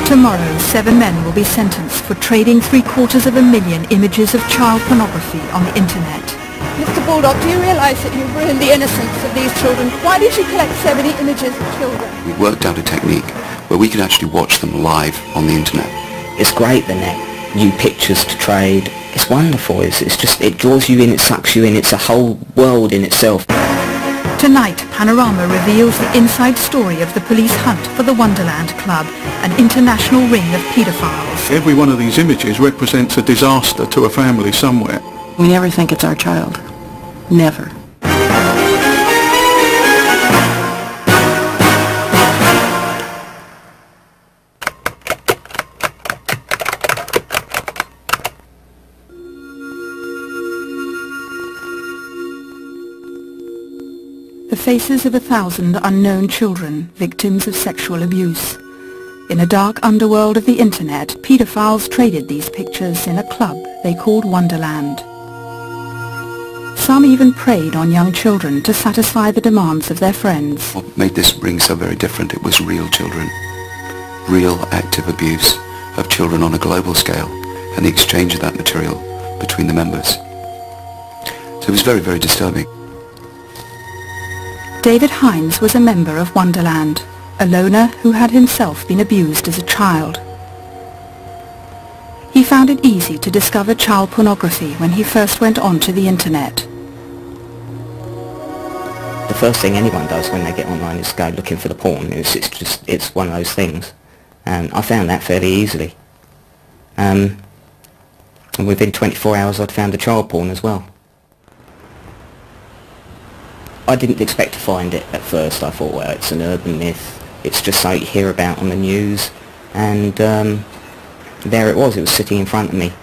Tomorrow, 7 men will be sentenced for trading 750,000 images of child pornography on the internet. Mr. Baldock, do you realise that you've ruined the innocence of these children? Why did you collect so many images of children? We worked out a technique where we could actually watch them live on the internet. It's great, the net. New pictures to trade. It's wonderful. It draws you in, it sucks you in. It's a whole world in itself. Tonight, Panorama reveals the inside story of the police hunt for the Wonderland Club, an international ring of paedophiles. Every one of these images represents a disaster to a family somewhere. We never think it's our child. Never. The faces of 1,000 unknown children, victims of sexual abuse. In a dark underworld of the internet, paedophiles traded these pictures in a club they called Wonderland. Some even preyed on young children to satisfy the demands of their friends. What made this ring so very different, it was real children. Real active abuse of children on a global scale, and the exchange of that material between the members. So it was very, very disturbing. David Hines was a member of Wonderland, a loner who had himself been abused as a child. He found it easy to discover child pornography when he first went onto the internet. The first thing anyone does when they get online is go looking for the porn. It's one of those things. And I found that fairly easily. And within 24 hours I'd found the child porn as well. I didn't expect to find it at first. I thought, well, it's an urban myth. It's just something you hear about on the news. And there it was sitting in front of me.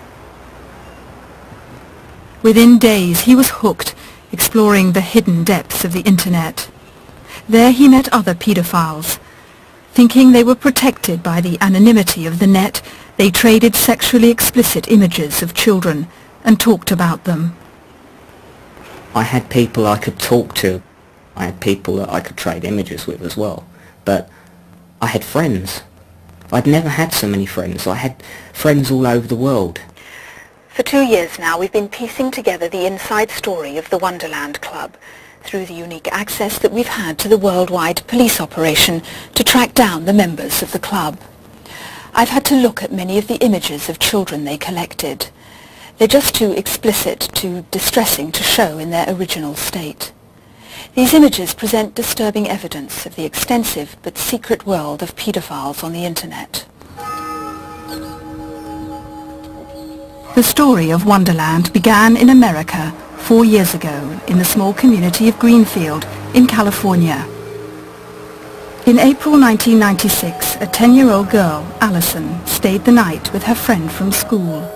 Within days he was hooked, exploring the hidden depths of the internet. There he met other paedophiles. Thinking they were protected by the anonymity of the net, they traded sexually explicit images of children and talked about them. I had people I could talk to. I had people that I could trade images with as well. But I had friends. I'd never had so many friends. I had friends all over the world. For 2 years now we've been piecing together the inside story of the Wonderland Club through the unique access that we've had to the worldwide police operation to track down the members of the club. I've had to look at many of the images of children they collected. They're just too explicit, too distressing to show in their original state. These images present disturbing evidence of the extensive but secret world of paedophiles on the internet. The story of Wonderland began in America 4 years ago in the small community of Greenfield in California. In April 1996, a 10-year-old girl, Allison, stayed the night with her friend from school.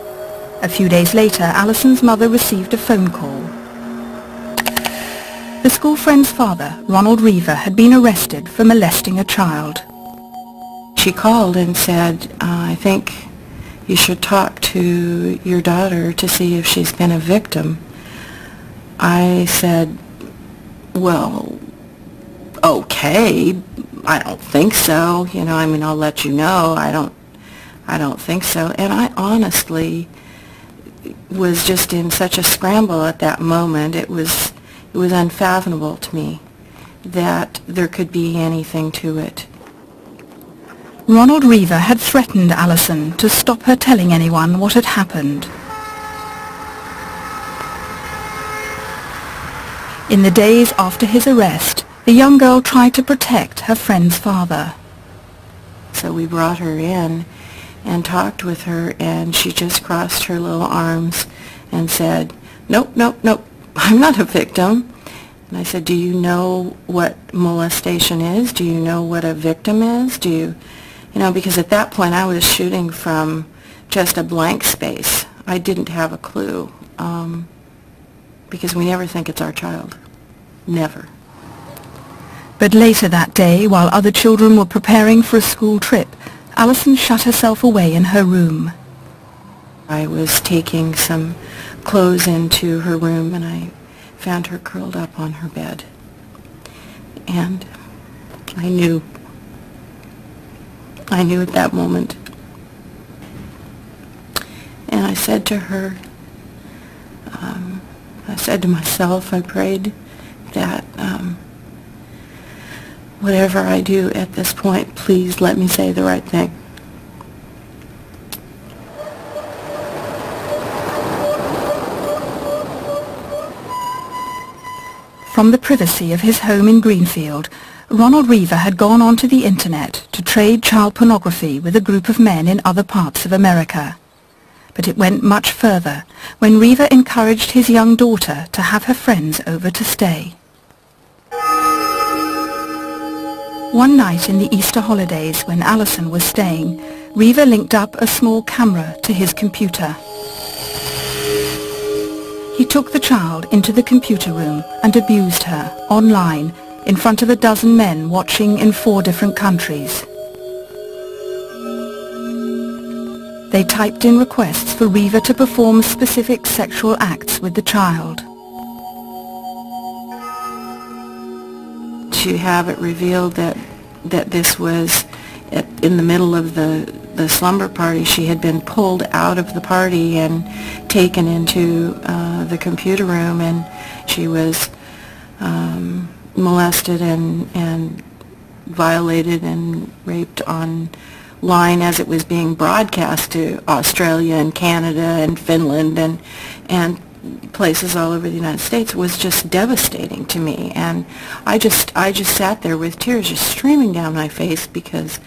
A few days later, Allison's mother received a phone call. The school friend's father, Ronald Reaver, had been arrested for molesting a child. She called and said, I think you should talk to your daughter to see if she's been a victim. I said, well, okay, I don't think so. I'll let you know. I don't think so. And I honestly was just in such a scramble at that moment. It was unfathomable to me that there could be anything to it. Ronald Reaver had threatened Allison to stop her telling anyone what had happened. In the days after his arrest, the young girl tried to protect her friend's father. So we brought her in and talked with her, and she just crossed her little arms and said, nope, nope, nope, I'm not a victim. And I said, do you know what molestation is? Do you know what a victim is? Because at that point I was shooting from just a blank space. I didn't have a clue, because we never think it's our child. Never. But later that day, while other children were preparing for a school trip, Allison shut herself away in her room. I was taking some clothes into her room and I found her curled up on her bed. And I knew at that moment And I said to her, I said to myself, I prayed that whatever I do at this point, please let me say the right thing. From the privacy of his home in Greenfield, Ronald Reaver had gone onto the internet to trade child pornography with a group of men in other parts of America. But it went much further when Reaver encouraged his young daughter to have her friends over to stay. One night in the Easter holidays when Alison was staying, Reaver linked up a small camera to his computer. He took the child into the computer room and abused her online in front of a dozen men watching in 4 different countries. They typed in requests for Reaver to perform specific sexual acts with the child. To have it revealed that this was in the middle of the slumber party, she had been pulled out of the party and taken into the computer room, and she was molested and violated and raped online as it was being broadcast to Australia and Canada and Finland and places all over the United States. Was just devastating to me, and I just sat there with tears just streaming down my face because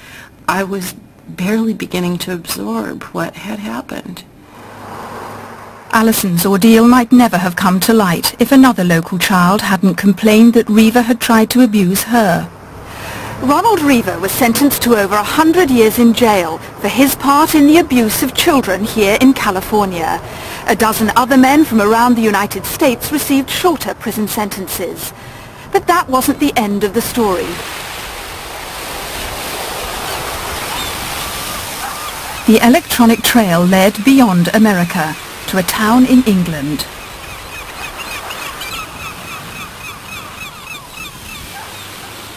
I was barely beginning to absorb what had happened. Alison's ordeal might never have come to light if another local child hadn't complained that Reaver had tried to abuse her. Ronald Reaver was sentenced to over 100 years in jail for his part in the abuse of children here in California. A dozen other men from around the United States received shorter prison sentences. But that wasn't the end of the story. The electronic trail led beyond America to a town in England.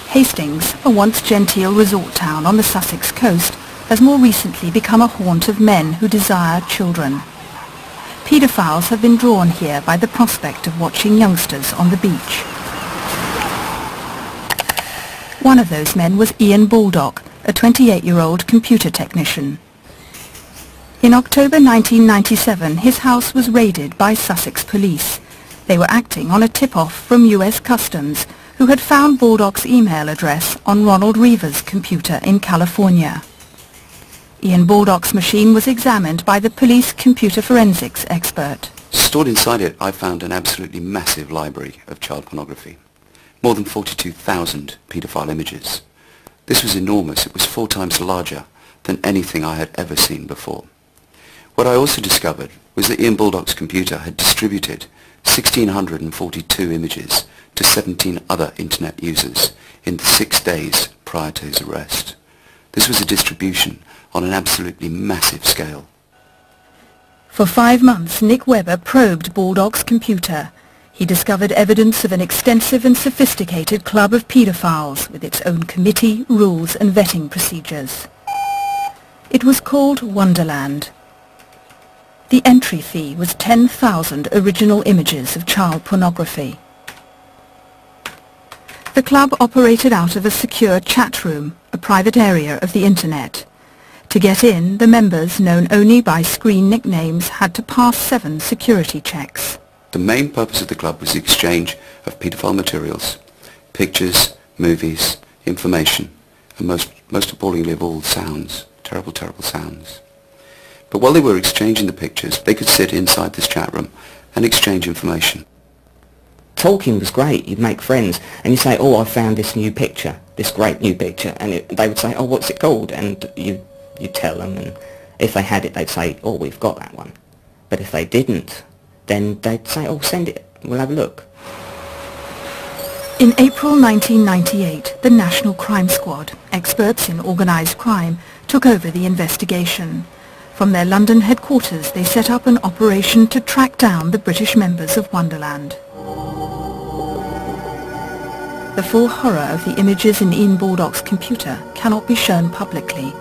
Hastings, a once genteel resort town on the Sussex coast, has more recently become a haunt of men who desire children. Paedophiles have been drawn here by the prospect of watching youngsters on the beach. One of those men was Ian Baldock, a 28-year-old computer technician. In October 1997, his house was raided by Sussex police. They were acting on a tip-off from US Customs, who had found Baldock's email address on Ronald Reaver's computer in California. Ian Baldock's machine was examined by the police computer forensics expert. Stored inside it, I found an absolutely massive library of child pornography. More than 42,000 paedophile images. This was enormous. It was 4 times larger than anything I had ever seen before. What I also discovered was that Ian Baldock's computer had distributed 1,642 images to 17 other internet users in the 6 days prior to his arrest. This was a distribution on an absolutely massive scale. For 5 months, Nick Webber probed Baldock's computer. He discovered evidence of an extensive and sophisticated club of paedophiles with its own committee, rules and vetting procedures. It was called Wonderland. The entry fee was 10,000 original images of child pornography. The club operated out of a secure chat room, a private area of the internet. To get in, the members, known only by screen nicknames, had to pass 7 security checks. The main purpose of the club was the exchange of paedophile materials, pictures, movies, information, and most appallingly of all, sounds. Terrible, terrible sounds. But while they were exchanging the pictures, they could sit inside this chat room and exchange information. Talking was great. You'd make friends and you say, oh, I found this new picture, this great new picture, and they would say, oh, what's it called? And you tell them, and if they had it, they'd say, oh, we've got that one. But if they didn't, then they'd say, oh, send it, we'll have a look. In April 1998, the National Crime Squad, experts in organised crime, took over the investigation. From their London headquarters, they set up an operation to track down the British members of Wonderland. The full horror of the images in Ian Baldock's computer cannot be shown publicly,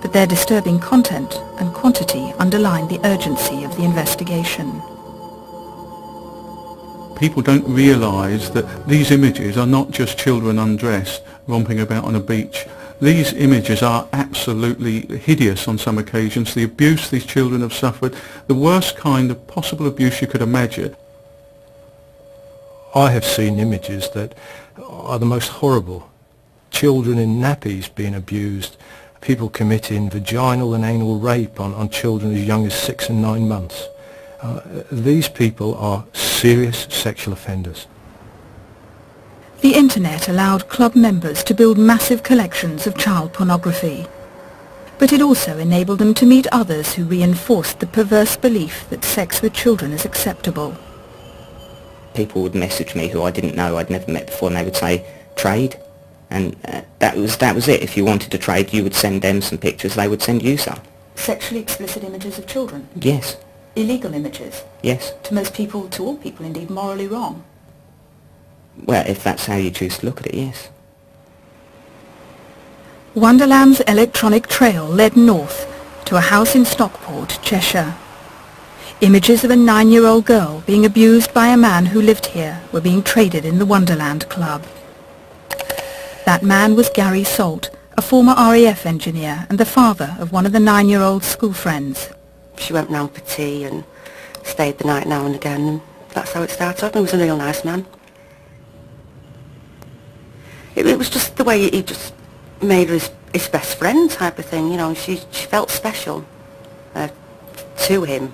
But their disturbing content and quantity underline the urgency of the investigation. People don't realise that these images are not just children undressed, romping about on a beach. These images are absolutely hideous on some occasions. The abuse these children have suffered, the worst kind of possible abuse you could imagine. I have seen images that are the most horrible. Children in nappies being abused, people committing vaginal and anal rape on children as young as 6 and 9 months. These people are serious sexual offenders. The internet allowed club members to build massive collections of child pornography. But it also enabled them to meet others who reinforced the perverse belief that sex with children is acceptable. People would message me who I didn't know, I'd never met before, and they would say, trade. And that was it. If you wanted to trade, you would send them some pictures, they would send you some. Sexually explicit images of children? Yes. Illegal images? Yes. To most people, to all people indeed, morally wrong? Well, if that's how you choose to look at it, yes. Wonderland's electronic trail led north to a house in Stockport, Cheshire. Images of a 9-year-old girl being abused by a man who lived here were being traded in the Wonderland Club. That man was Gary Salt, a former RAF engineer and the father of one of the 9-year-old's school friends. She went round for tea and stayed the night now and again, and that's how it started. He was a real nice man. It was just the way he just made her his best friend type of thing, you know. She felt special to him.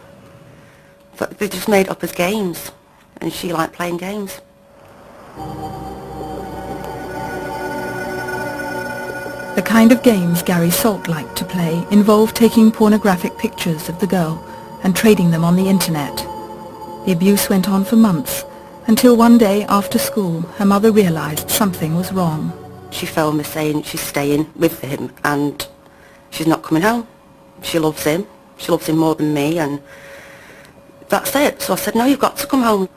But they just made up as games, and she liked playing games. The kind of games Gary Salt liked to play involved taking pornographic pictures of the girl and trading them on the internet. The abuse went on for months, until one day after school her mother realised something was wrong. She phoned me saying she's staying with him and she's not coming home. She loves him more than me, and that's it. So I said, no, you've got to come home.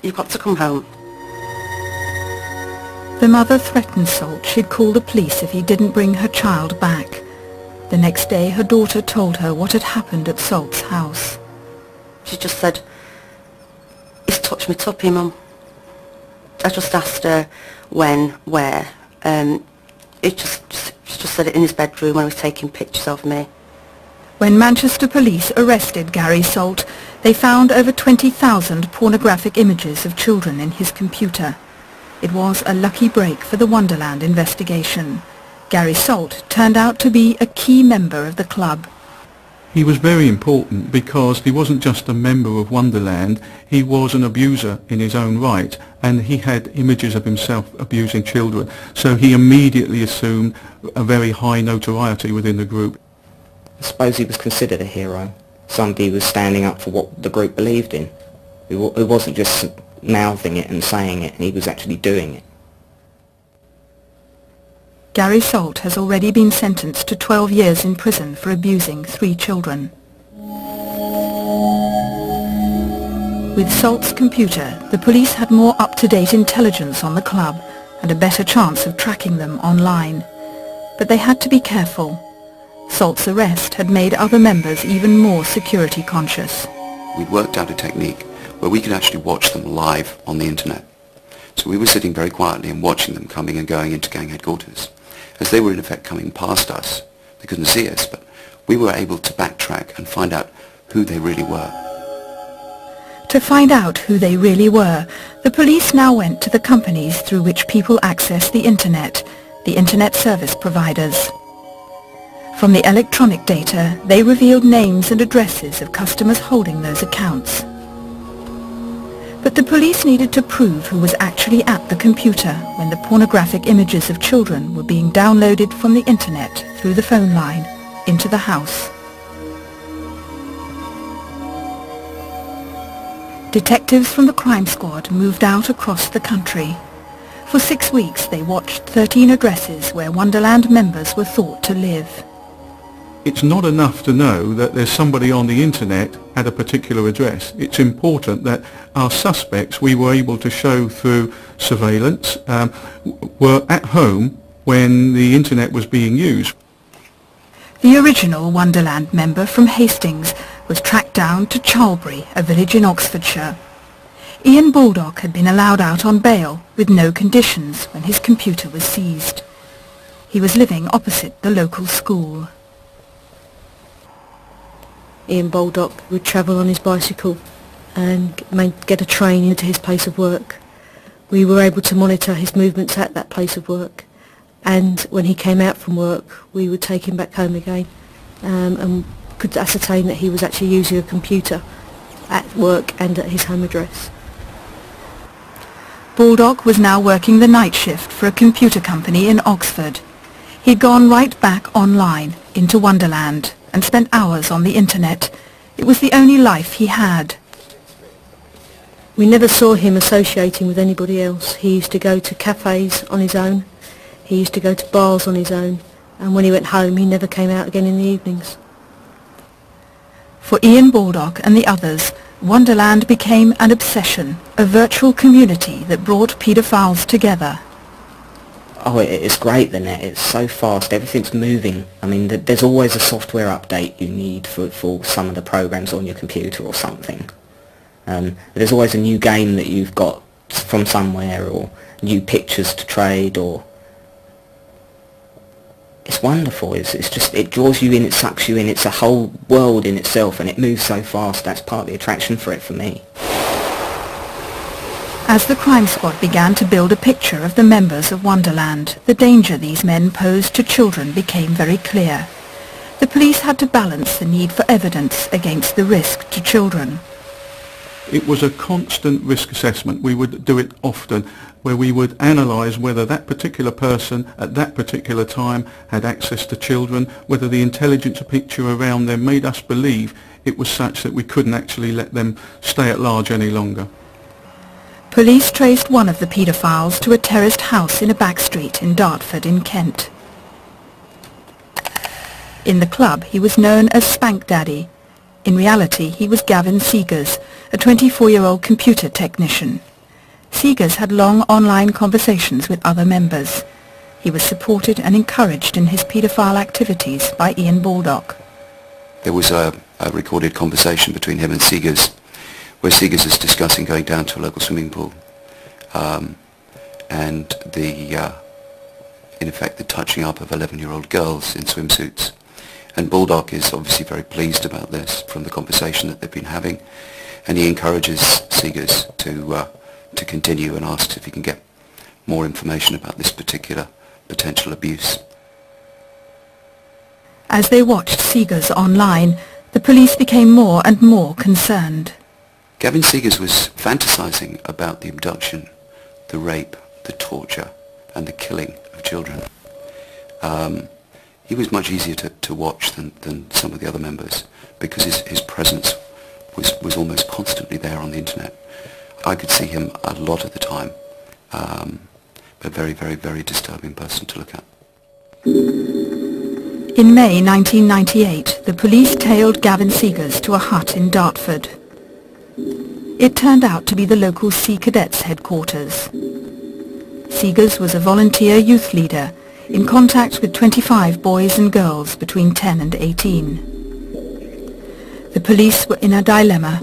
You've got to come home. The mother threatened Salt she'd call the police if he didn't bring her child back. The next day her daughter told her what had happened at Salt's house. She just said, he's touched me tuppy, Mum. I just asked her when, where. She just said it in his bedroom when he was taking pictures of me. When Manchester police arrested Gary Salt, they found over 20,000 pornographic images of children in his computer. It was a lucky break for the Wonderland investigation. Gary Salt turned out to be a key member of the club. He was very important because he wasn't just a member of Wonderland, he was an abuser in his own right, and he had images of himself abusing children, so he immediately assumed a very high notoriety within the group. I suppose he was considered a hero. Somebody who was standing up for what the group believed in. It wasn't just mouthing it and saying it, he was actually doing it. Gary Salt has already been sentenced to 12 years in prison for abusing 3 children. With Salt's computer, the police had more up-to-date intelligence on the club and a better chance of tracking them online. But they had to be careful. Salt's arrest had made other members even more security conscious. We'd worked out a technique where we could actually watch them live on the internet. So we were sitting very quietly and watching them coming and going into gang headquarters. As they were in effect coming past us, they couldn't see us, but we were able to backtrack and find out who they really were. To find out who they really were, the police now went to the companies through which people access the internet service providers. From the electronic data, they revealed names and addresses of customers holding those accounts. But the police needed to prove who was actually at the computer when the pornographic images of children were being downloaded from the internet through the phone line into the house. Detectives from the crime squad moved out across the country. For 6 weeks they watched 13 addresses where Wonderland members were thought to live. It's not enough to know that there's somebody on the internet at a particular address. It's important that our suspects, we were able to show through surveillance, were at home when the internet was being used. The original Wonderland member from Hastings was tracked down to Charlbury, a village in Oxfordshire. Ian Baldock had been allowed out on bail with no conditions when his computer was seized. He was living opposite the local school. Ian Baldock would travel on his bicycle and get a train into his place of work. We were able to monitor his movements at that place of work, and when he came out from work we would take him back home again, and could ascertain that he was actually using a computer at work and at his home address. Baldock was now working the night shift for a computer company in Oxford. He'd gone right back online into Wonderland and spent hours on the internet. It was the only life he had. We never saw him associating with anybody else. He used to go to cafes on his own, he used to go to bars on his own, and when he went home he never came out again in the evenings. For Ian Baldock and the others, Wonderland became an obsession, a virtual community that brought paedophiles together. Oh, it's great, the net. It's so fast. Everything's moving. I mean, there's always a software update you need for some of the programs on your computer or something. There's always a new game that you've got from somewhere, or new pictures to trade, or... It's wonderful. It's just, it draws you in, it sucks you in. It's a whole world in itself, and it moves so fast. That's part of the attraction for it for me. As the crime squad began to build a picture of the members of Wonderland, the danger these men posed to children became very clear. The police had to balance the need for evidence against the risk to children. It was a constant risk assessment. We would do it often, where we would analyse whether that particular person at that particular time had access to children, whether the intelligence picture around them made us believe it was such that we couldn't actually let them stay at large any longer. Police traced one of the paedophiles to a terraced house in a back street in Dartford in Kent. In the club he was known as Spank Daddy. In reality he was Gavin Seegers, a 24-year-old computer technician. Seegers had long online conversations with other members. He was supported and encouraged in his paedophile activities by Ian Baldock. There was a recorded conversation between him and Seegers, where Seegers is discussing going down to a local swimming pool, and in effect the touching up of 11-year-old girls in swimsuits. And Baldock is obviously very pleased about this from the conversation that they've been having, and he encourages Seegers to continue and asks if he can get more information about this particular potential abuse. As they watched Seegers online, the police became more and more concerned. Gavin Seegers was fantasizing about the abduction, the rape, the torture and the killing of children. He was much easier to watch than some of the other members, because his presence was almost constantly there on the internet. I could see him a lot of the time, a very, very, very disturbing person to look at. In May 1998, the police tailed Gavin Seegers to a hut in Dartford. It turned out to be the local Sea Cadets headquarters. Seegers was a volunteer youth leader in contact with 25 boys and girls between 10 and 18. The police were in a dilemma.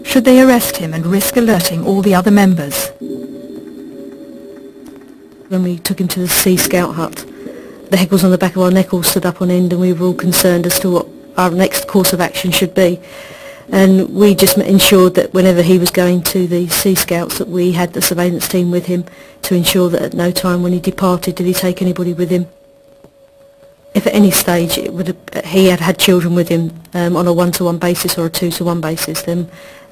Should they arrest him and risk alerting all the other members? When we took him to the Sea Scout hut, the hackles on the back of our neck all stood up on end, and we were all concerned as to what our next course of action should be. And we just ensured that whenever he was going to the Sea Scouts, that we had the surveillance team with him to ensure that at no time when he departed did he take anybody with him. If at any stage he had had children with him on a 1-to-1 basis or a 2-to-1 basis, then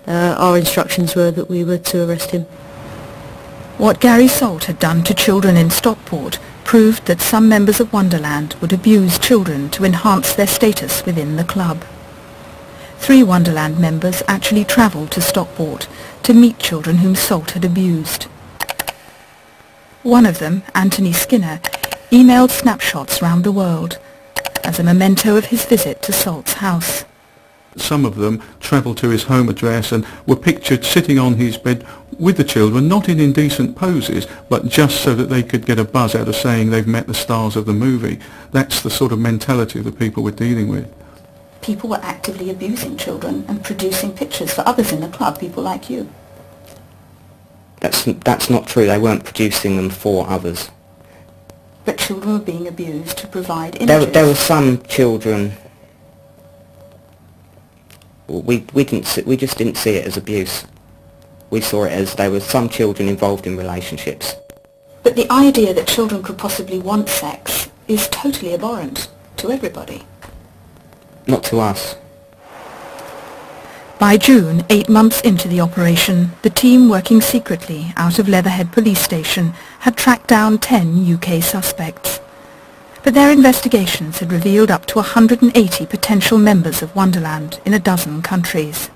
our instructions were that we were to arrest him. What Gary Salt had done to children in Stockport proved that some members of Wonderland would abuse children to enhance their status within the club. 3 Wonderland members actually travelled to Stockport to meet children whom Salt had abused. One of them, Anthony Skinner, emailed snapshots round the world as a memento of his visit to Salt's house. Some of them travel to his home address and were pictured sitting on his bed with the children, not in indecent poses, but just so that they could get a buzz out of saying they've met the stars of the movie. That's the sort of mentality of the people we're dealing with. People were actively abusing children and producing pictures for others in the club, people like you. That's not true. They weren't producing them for others. But children were being abused to provide images. There were some children. We just didn't see it as abuse. We saw it as there were some children involved in relationships. But the idea that children could possibly want sex is totally abhorrent to everybody. Not to us. By June, 8 months into the operation, the team working secretly out of Leatherhead police station had tracked down 10 UK suspects. But their investigations had revealed up to 180 potential members of Wonderland in a dozen countries.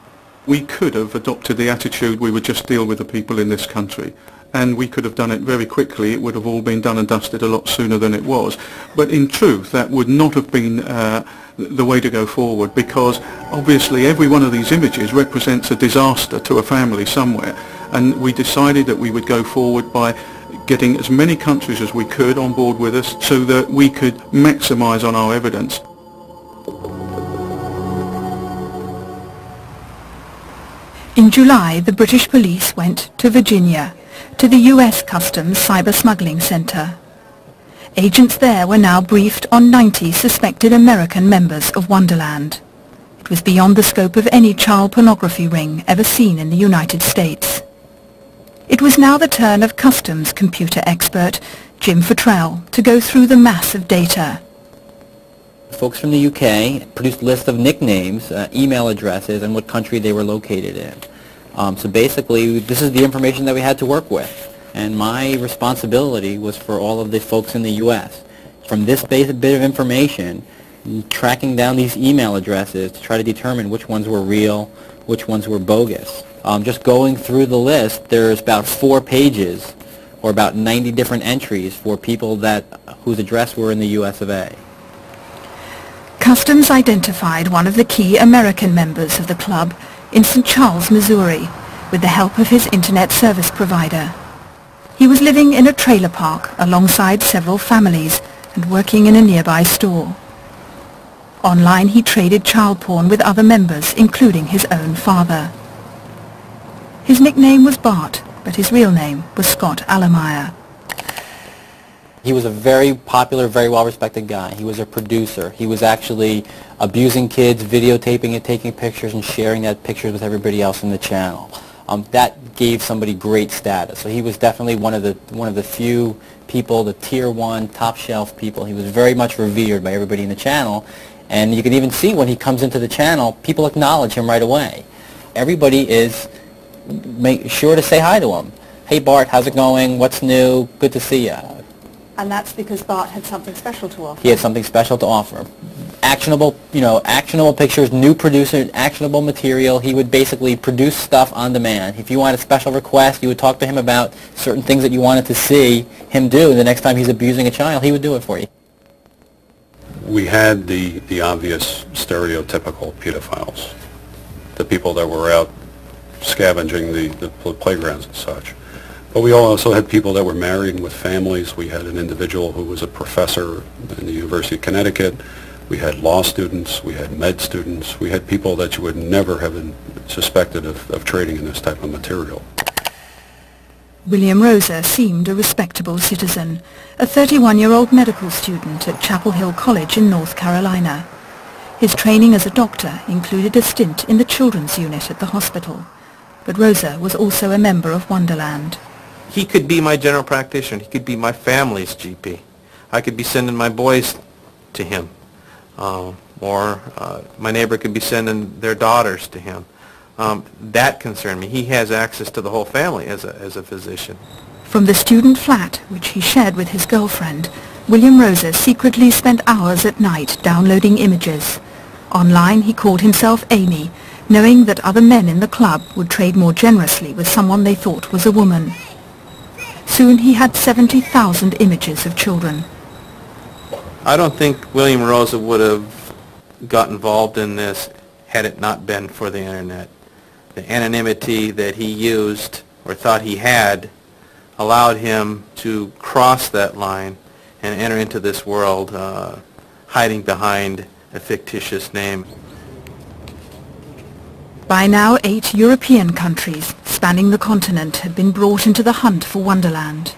We could have adopted the attitude we would just deal with the people in this country, and we could have done it very quickly. It would have all been done and dusted a lot sooner than it was. But in truth, that would not have been the way to go forward, because obviously every one of these images represents a disaster to a family somewhere, and we decided that we would go forward by getting as many countries as we could on board with us so that we could maximise on our evidence. In July, the British police went to Virginia, to the US Customs Cyber Smuggling Centre. Agents there were now briefed on 90 suspected American members of Wonderland. It was beyond the scope of any child pornography ring ever seen in the United States. It was now the turn of Customs computer expert Jim Futrell to go through the mass of data. Folks from the UK produced lists of nicknames, email addresses, and what country they were located in. So basically, this is the information that we had to work with. And my responsibility was for all of the folks in the U.S. From this basic bit of information, tracking down these email addresses to try to determine which ones were real, which ones were bogus. Just going through the list, there's about 4 pages, or about 90 different entries for people whose address were in the U.S. of A. Customs identified one of the key American members of the club in St. Charles, Missouri, with the help of his internet service provider. He was living in a trailer park alongside several families and working in a nearby store. Online he traded child porn with other members, including his own father. His nickname was Bart, but his real name was Scott Allemeyer. He was a very popular, very well-respected guy. He was a producer. He was actually abusing kids, videotaping it, taking pictures, and sharing that pictures with everybody else in the channel. That gave somebody great status. So he was definitely one of the few people, the tier 1, top shelf people. He was very much revered by everybody in the channel. And you can even see when he comes into the channel, people acknowledge him right away. Everybody is sure to say hi to him. Hey Bart, how's it going? What's new? Good to see you. And that's because Bart had something special to offer. He had something special to offer. Actionable, actionable pictures, new producer, actionable material. He would basically produce stuff on demand. If you want a special request, you would talk to him about certain things that you wanted to see him do. The next time he's abusing a child, he would do it for you. We had the obvious stereotypical pedophiles, the people that were out scavenging the playgrounds and such. But we also had people that were married with families. We had an individual who was a professor in the University of Connecticut. We had law students. We had med students. We had people that you would never have been suspected of trading in this type of material. William Rosa seemed a respectable citizen, a 31-year-old medical student at Chapel Hill College in North Carolina. His training as a doctor included a stint in the children's unit at the hospital. But Rosa was also a member of Wonderland. He could be my general practitioner. He could be my family's GP. I could be sending my boys to him. Or my neighbor could be sending their daughters to him. That concerned me. He has access to the whole family as a physician. From the student flat, which he shared with his girlfriend, William Rosa secretly spent hours at night downloading images. Online he called himself Amy, knowing that other men in the club would trade more generously with someone they thought was a woman. Soon he had 70,000 images of children. I don't think William Rosa would have got involved in this had it not been for the internet. The anonymity that he used or thought he had allowed him to cross that line and enter into this world hiding behind a fictitious name. By now, 8 European countries spanning the continent had been brought into the hunt for Wonderland.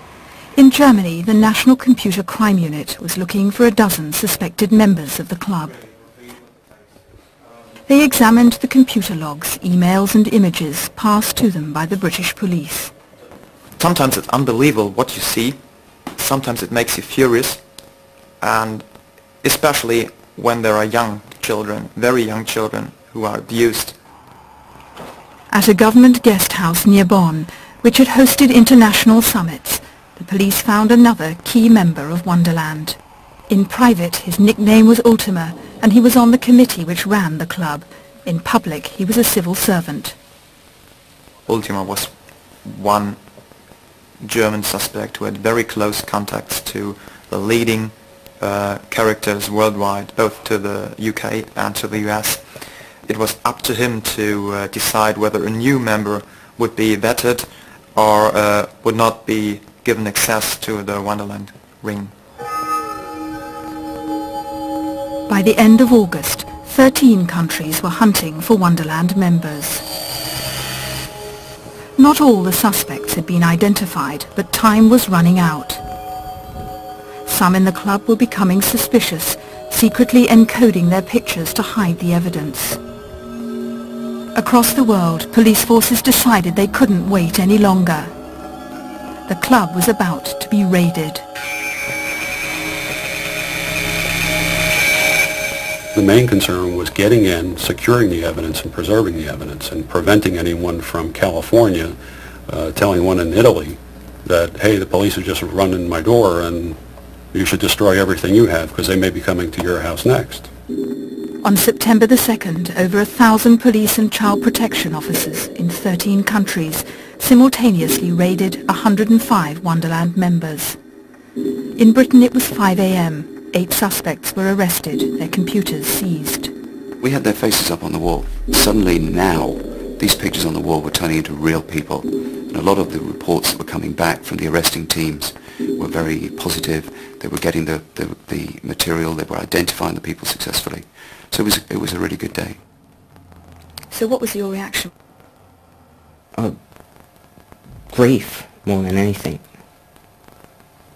In Germany, the National Computer Crime Unit was looking for a dozen suspected members of the club. They examined the computer logs, emails and images passed to them by the British police. Sometimes it's unbelievable what you see, sometimes it makes you furious, and especially when there are young children, very young children, who are abused. At a government guest house near Bonn, which had hosted international summits, the police found another key member of Wonderland. In private, his nickname was Ultima, and he was on the committee which ran the club. In public, he was a civil servant. Ultima was one German suspect who had very close contacts to the leading characters worldwide, both to the UK and to the US. It was up to him to decide whether a new member would be vetted or would not be given access to the Wonderland ring. By the end of August, 13 countries were hunting for Wonderland members. Not all the suspects had been identified, but time was running out. Some in the club were becoming suspicious, secretly encoding their pictures to hide the evidence. Across the world, police forces decided they couldn't wait any longer. The club was about to be raided. The main concern was getting in, securing the evidence and preserving the evidence and preventing anyone from California telling one in Italy that, hey, the police have just run in my door and you should destroy everything you have because they may be coming to your house next. On September the 2nd, over 1,000 police and child protection officers in 13 countries simultaneously raided 105 Wonderland members. In Britain it was 5 a.m. 8 suspects were arrested, their computers seized. We had their faces up on the wall. Suddenly now, these pictures on the wall were turning into real people. And a lot of the reports that were coming back from the arresting teams were very positive. They were getting the material, they were identifying the people successfully. So it was a really good day. So what was your reaction? Grief, more than anything.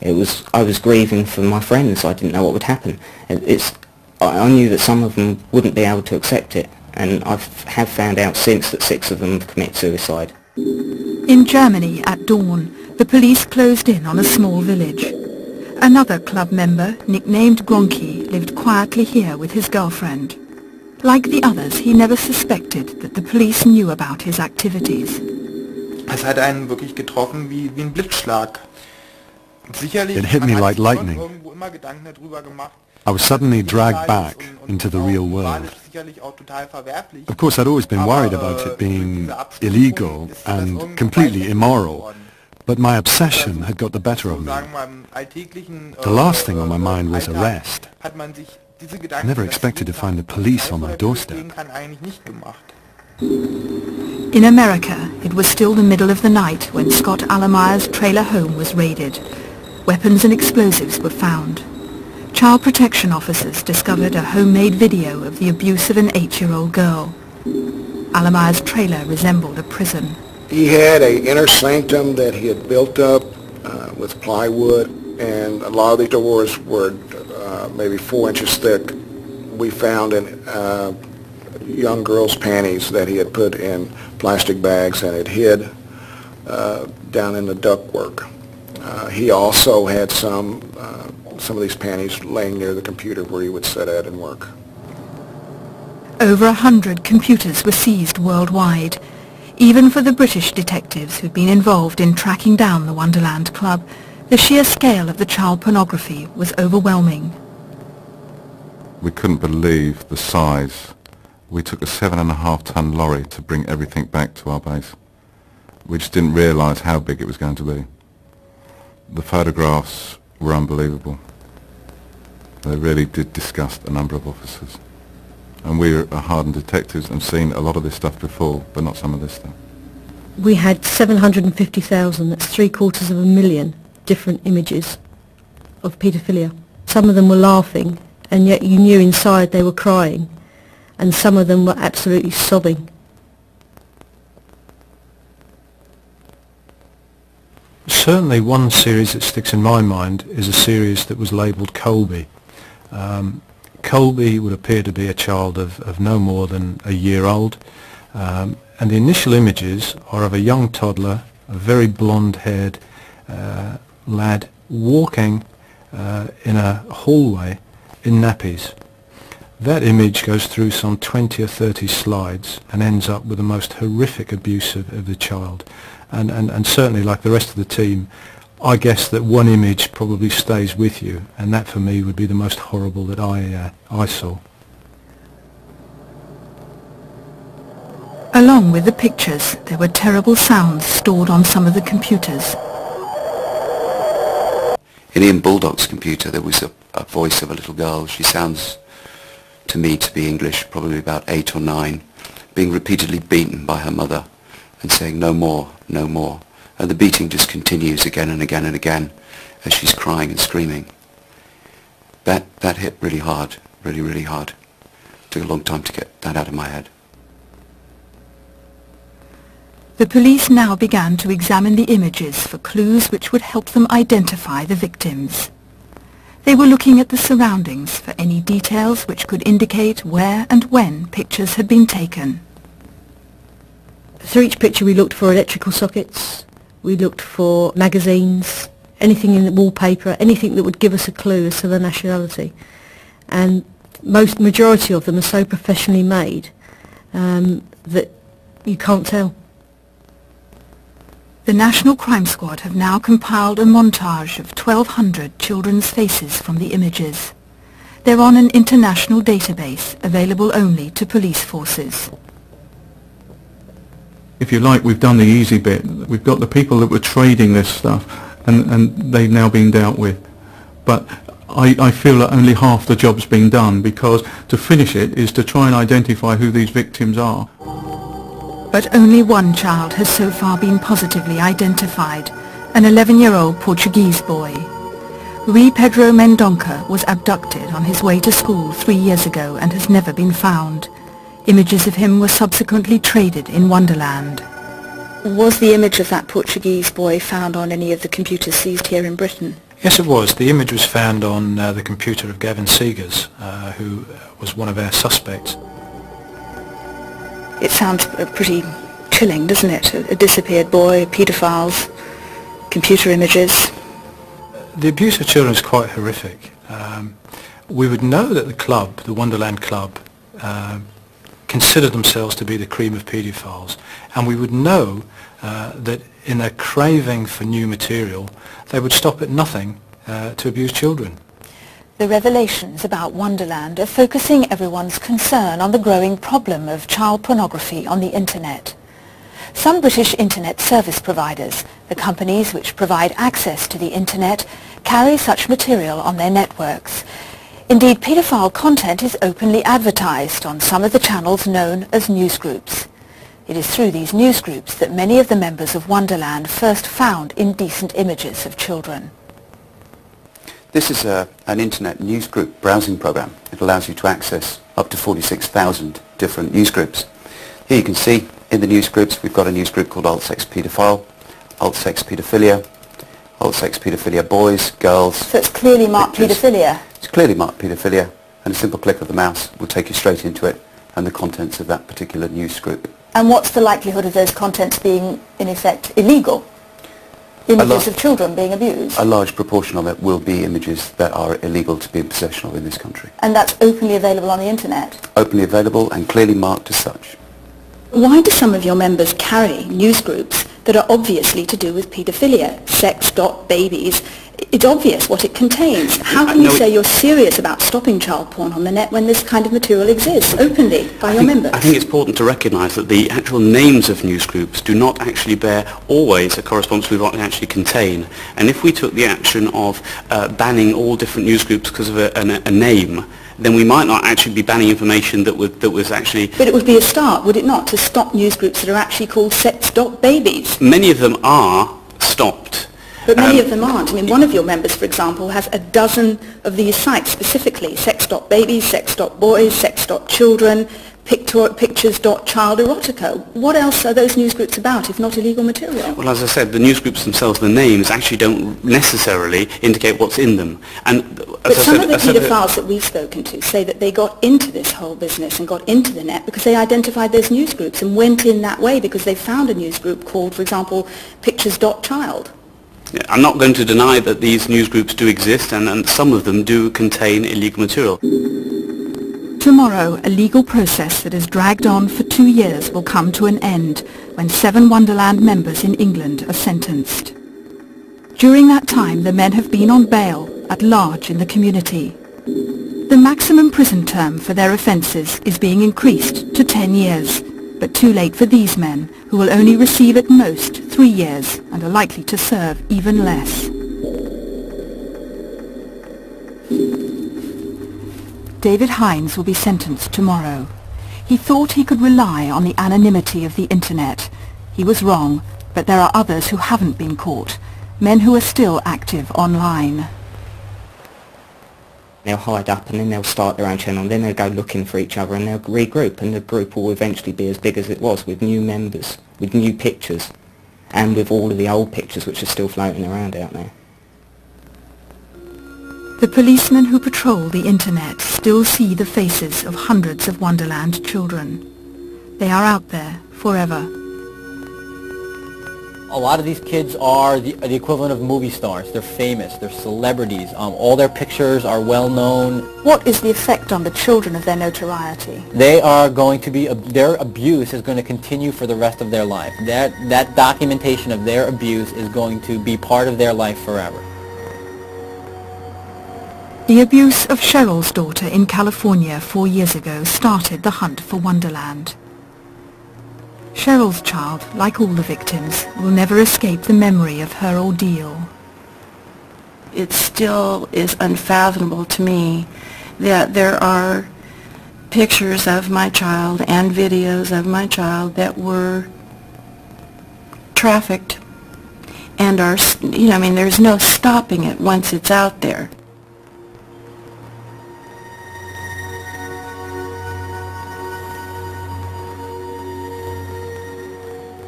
I was grieving for my friends. I didn't know what would happen. I knew that some of them wouldn't be able to accept it, and I have found out since that 6 of them have committed suicide. In Germany, at dawn, the police closed in on a small village. Another club member, nicknamed Gronchi, lived quietly here with his girlfriend. Like the others, he never suspected that the police knew about his activities. Es hat einen wirklich getroffen wie ein Blitzschlag. It hit me like lightning. I was suddenly dragged back into the real world. Of course, I'd always been worried about it being illegal and completely immoral, but my obsession had got the better of me. The last thing on my mind was arrest. I never expected to find the police on my doorstep. In America, it was still the middle of the night when Scott Allemeyer's trailer home was raided. Weapons and explosives were found. Child protection officers discovered a homemade video of the abuse of an 8-year-old girl. Allemeyer's trailer resembled a prison. He had an inner sanctum that he had built up with plywood, and a lot of the doors were maybe 4 inches thick. We found a young girl's panties that he had put in plastic bags and had hid down in the ductwork. He also had some of these panties laying near the computer where he would sit at and work. Over 100 computers were seized worldwide. Even for the British detectives who'd been involved in tracking down the Wonderland Club, the sheer scale of the child pornography was overwhelming. We couldn't believe the size. We took a 7.5-ton lorry to bring everything back to our base. We just didn't realise how big it was going to be. The photographs were unbelievable. They really did disgust a number of officers. And we're hardened detectives and seen a lot of this stuff before, but not some of this stuff. We had 750,000, that's 750,000 different images of paedophilia. Some of them were laughing, and yet you knew inside they were crying, and some of them were absolutely sobbing. Certainly one series that sticks in my mind is a series that was labelled Colby. Colby would appear to be a child of no more than a year old, and the initial images are of a young toddler, a very blonde-haired lad walking in a hallway in nappies. That image goes through some 20 or 30 slides and ends up with the most horrific abuse of the child. And certainly, like the rest of the team, I guess that one image probably stays with you, and that for me would be the most horrible that I saw. Along with the pictures, there were terrible sounds stored on some of the computers. In Ian Bulldog's computer there was a voice of a little girl. She sounds to me to be English, probably about 8 or 9, being repeatedly beaten by her mother and saying no more, no more. And the beating just continues again and again and again as she's crying and screaming. That hit really hard, really, really hard. Took a long time to get that out of my head. The police now began to examine the images for clues which would help them identify the victims. They were looking at the surroundings for any details which could indicate where and when pictures had been taken. Through each picture we looked for electrical sockets, we looked for magazines, anything in the wallpaper, anything that would give us a clue as to the nationality. And majority of them are so professionally made that you can't tell. The National Crime Squad have now compiled a montage of 1,200 children's faces from the images. They're on an international database available only to police forces. If you like, we've done the easy bit. We've got the people that were trading this stuff, and they've now been dealt with. But I feel that only half the job's been done, because to finish it is to try and identify who these victims are. But only one child has so far been positively identified, an 11-year-old Portuguese boy. Rui Pedro Mendonça was abducted on his way to school 3 years ago and has never been found. Images of him were subsequently traded in Wonderland. Was the image of that Portuguese boy found on any of the computers seized here in Britain? Yes, it was. The image was found on the computer of Gavin Seegers, who was one of our suspects. It sounds pretty chilling, doesn't it? A disappeared boy, paedophiles, computer images. The abuse of children is quite horrific. We would know that the club, the Wonderland Club, consider themselves to be the cream of paedophiles, and we would know that in their craving for new material they would stop at nothing to abuse children. The revelations about Wonderland are focusing everyone's concern on the growing problem of child pornography on the internet. Some British internet service providers, the companies which provide access to the internet, carry such material on their networks. Indeed, paedophile content is openly advertised on some of the channels known as newsgroups. It is through these newsgroups that many of the members of Wonderland first found indecent images of children. This is an internet newsgroup browsing program. It allows you to access up to 46,000 different newsgroups. Here you can see in the newsgroups we've got a newsgroup called alt-sex paedophile, alt-sex paedophilia, alt-sex paedophilia boys, girls. So it's clearly marked paedophilia? It's clearly marked paedophilia, and a simple click of the mouse will take you straight into it and the contents of that particular newsgroup. And what's the likelihood of those contents being, in effect, illegal? Images of children being abused? A large proportion of it will be images that are illegal to be in possession of in this country. And that's openly available on the internet? Openly available and clearly marked as such. Why do some of your members carry newsgroups that are obviously to do with paedophilia, sex.babies? It's obvious what it contains. How can you say you're serious about stopping child porn on the net when this kind of material exists openly by your members? I think it's important to recognise that the actual names of newsgroups do not actually bear always a correspondence with what they actually contain. And if we took the action of banning all different newsgroups because of a name, then we might not actually be banning information that was actually... But it would be a start, would it not, to stop newsgroups that are actually called sex.babies? Many of them are stopped. But many of them aren't. I mean, one of your members, for example, has a dozen of these sites specifically: sex.babies, sex.boys, sex.children, pictures.child erotica. What else are those newsgroups about if not illegal material? Well, as I said, the newsgroups themselves, the names, actually don't necessarily indicate what's in them. But some of the paedophiles that we've spoken to say that they got into this whole business and got into the net because they identified those newsgroups and went in that way because they found a newsgroup called, for example, pictures.child. Yeah, I'm not going to deny that these newsgroups do exist, and some of them do contain illegal material. Tomorrow, a legal process that has dragged on for 2 years will come to an end when 7 Wonderland members in England are sentenced. During that time, the men have been on bail at large in the community. The maximum prison term for their offences is being increased to 10 years, but too late for these men, who will only receive at most 3 years and are likely to serve even less. David Hines will be sentenced tomorrow. He thought he could rely on the anonymity of the internet. He was wrong, but there are others who haven't been caught, men who are still active online. They'll hide up and then they'll start their own channel and then they'll go looking for each other and they'll regroup, and the group will eventually be as big as it was, with new members, with new pictures, and with all of the old pictures which are still floating around out there. The policemen who patrol the internet still see the faces of hundreds of Wonderland children. They are out there forever. A lot of these kids are the equivalent of movie stars. They're famous, they're celebrities. All their pictures are well known. What is the effect on the children of their notoriety? They are going to be, their abuse is going to continue for the rest of their life. That documentation of their abuse is going to be part of their life forever. The abuse of Cheryl's daughter in California 4 years ago started the hunt for Wonderland. Cheryl's child, like all the victims, will never escape the memory of her ordeal. It still is unfathomable to me that there are pictures of my child and videos of my child that were trafficked and are, I mean, there's no stopping it once it's out there.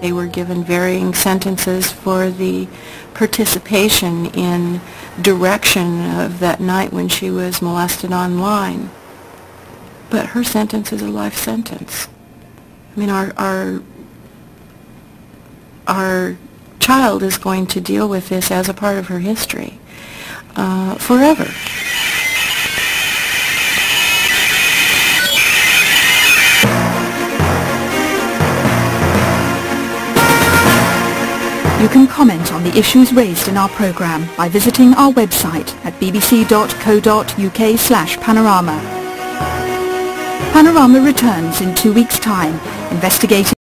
They were given varying sentences for the participation in direction of that night when she was molested online. But her sentence is a life sentence. I mean, our child is going to deal with this as a part of her history forever. You can comment on the issues raised in our programme by visiting our website at bbc.co.uk/panorama. Panorama returns in 2 weeks' time, investigating